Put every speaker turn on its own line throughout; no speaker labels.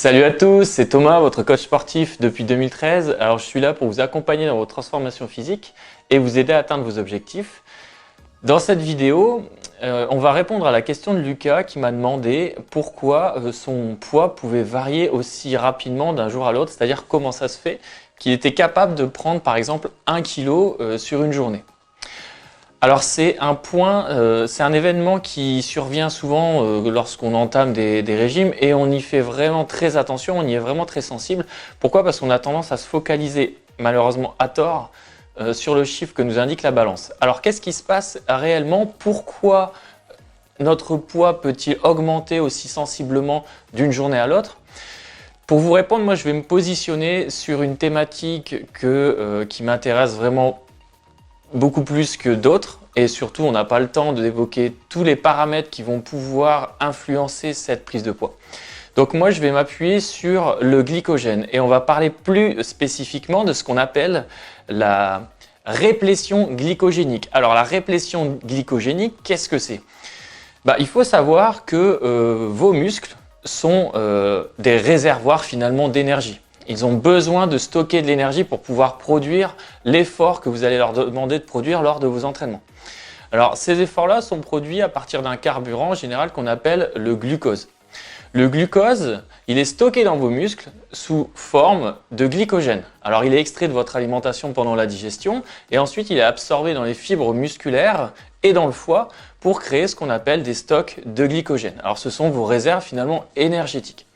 Salut à tous, c'est Thomas, votre coach sportif depuis 2013. Alors je suis là pour vous accompagner dans votre transformation physique et vous aider à atteindre vos objectifs. Dans cette vidéo, on va répondre à la question de Lucas qui m'a demandé pourquoi son poids pouvait varier aussi rapidement d'un jour à l'autre, c'est-à-dire comment ça se fait qu'il était capable de prendre par exemple 1 kg sur une journée. Alors c'est un événement qui survient souvent lorsqu'on entame des régimes et on y fait vraiment très attention, on y est vraiment très sensible. Pourquoi? Parce qu'on a tendance à se focaliser, malheureusement à tort, sur le chiffre que nous indique la balance. Alors qu'est-ce qui se passe réellement? Pourquoi notre poids peut-il augmenter aussi sensiblement d'une journée à l'autre? Pour vous répondre, moi je vais me positionner sur une thématique qui m'intéresse vraiment beaucoup plus que d'autres et surtout on n'a pas le temps d'évoquer tous les paramètres qui vont pouvoir influencer cette prise de poids. Donc moi je vais m'appuyer sur le glycogène et on va parler plus spécifiquement de ce qu'on appelle la réplétion glycogénique. Alors la réplétion glycogénique, qu'est-ce que c'est? Il faut savoir que vos muscles sont des réservoirs finalement d'énergie. Ils ont besoin de stocker de l'énergie pour pouvoir produire l'effort que vous allez leur demander de produire lors de vos entraînements. Alors ces efforts-là sont produits à partir d'un carburant en général qu'on appelle le glucose. Le glucose, il est stocké dans vos muscles sous forme de glycogène. Alors il est extrait de votre alimentation pendant la digestion et ensuite il est absorbé dans les fibres musculaires et dans le foie pour créer ce qu'on appelle des stocks de glycogène. Alors ce sont vos réserves finalement énergétiques.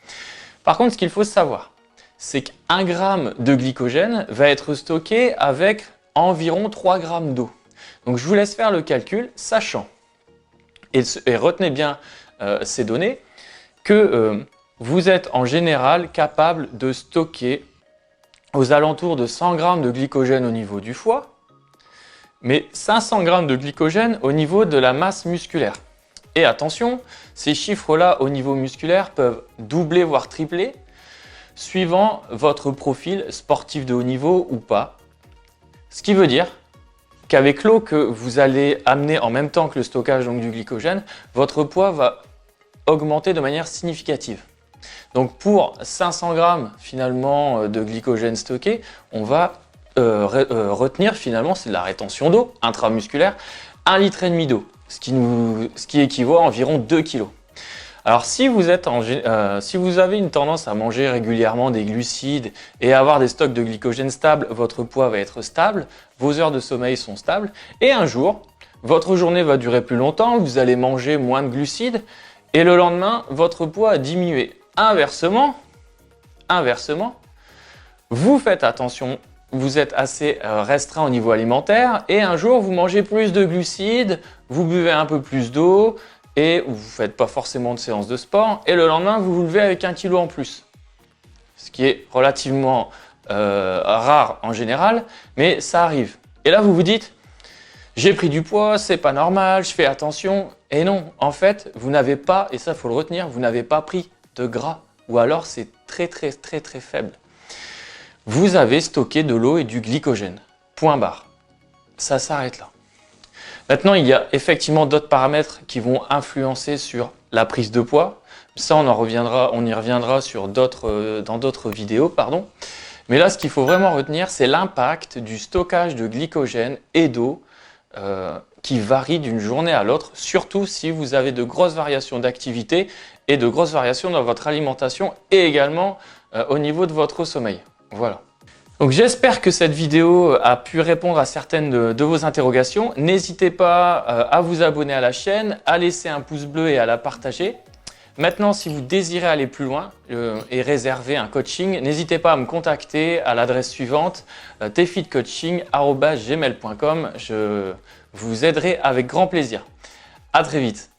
Par contre, ce qu'il faut savoir, c'est qu'1 gramme de glycogène va être stocké avec environ 3 grammes d'eau. Donc je vous laisse faire le calcul, sachant, et retenez bien ces données, que vous êtes en général capable de stocker aux alentours de 100 grammes de glycogène au niveau du foie, mais 500 grammes de glycogène au niveau de la masse musculaire. Et attention, ces chiffres-là au niveau musculaire peuvent doubler voire tripler suivant votre profil sportif de haut niveau ou pas. Ce qui veut dire qu'avec l'eau que vous allez amener en même temps que le stockage donc, du glycogène, votre poids va augmenter de manière significative. Donc pour 500 grammes finalement de glycogène stocké, on va retenir finalement, c'est de la rétention d'eau intramusculaire, 1,5 litre d'eau, ce qui équivaut à environ 2 kg. Alors si vous avez une tendance à manger régulièrement des glucides et à avoir des stocks de glycogène stables, votre poids va être stable, vos heures de sommeil sont stables et un jour, votre journée va durer plus longtemps, vous allez manger moins de glucides et le lendemain, votre poids a diminué. Inversement, vous faites attention, vous êtes assez restreint au niveau alimentaire et un jour, vous mangez plus de glucides, vous buvez un peu plus d'eau, et vous ne faites pas forcément de séance de sport, et le lendemain, vous vous levez avec 1 kg en plus. Ce qui est relativement rare en général, mais ça arrive. Et là, vous vous dites, j'ai pris du poids, c'est pas normal, je fais attention. Et non, en fait, vous n'avez pas, et ça, il faut le retenir, vous n'avez pas pris de gras, ou alors c'est très faible. Vous avez stocké de l'eau et du glycogène. Point barre. Ça s'arrête là. Maintenant, il y a effectivement d'autres paramètres qui vont influencer sur la prise de poids. Ça, on y reviendra dans d'autres vidéos, pardon. Mais là, ce qu'il faut vraiment retenir, c'est l'impact du stockage de glycogène et d'eau qui varie d'une journée à l'autre, surtout si vous avez de grosses variations d'activité et de grosses variations dans votre alimentation et également au niveau de votre sommeil. Voilà. Donc j'espère que cette vidéo a pu répondre à certaines de vos interrogations. N'hésitez pas à vous abonner à la chaîne, à laisser un pouce bleu et à la partager. Maintenant, si vous désirez aller plus loin et réserver un coaching, n'hésitez pas à me contacter à l'adresse suivante tfitcoaching@gmail.com. Je vous aiderai avec grand plaisir. À très vite.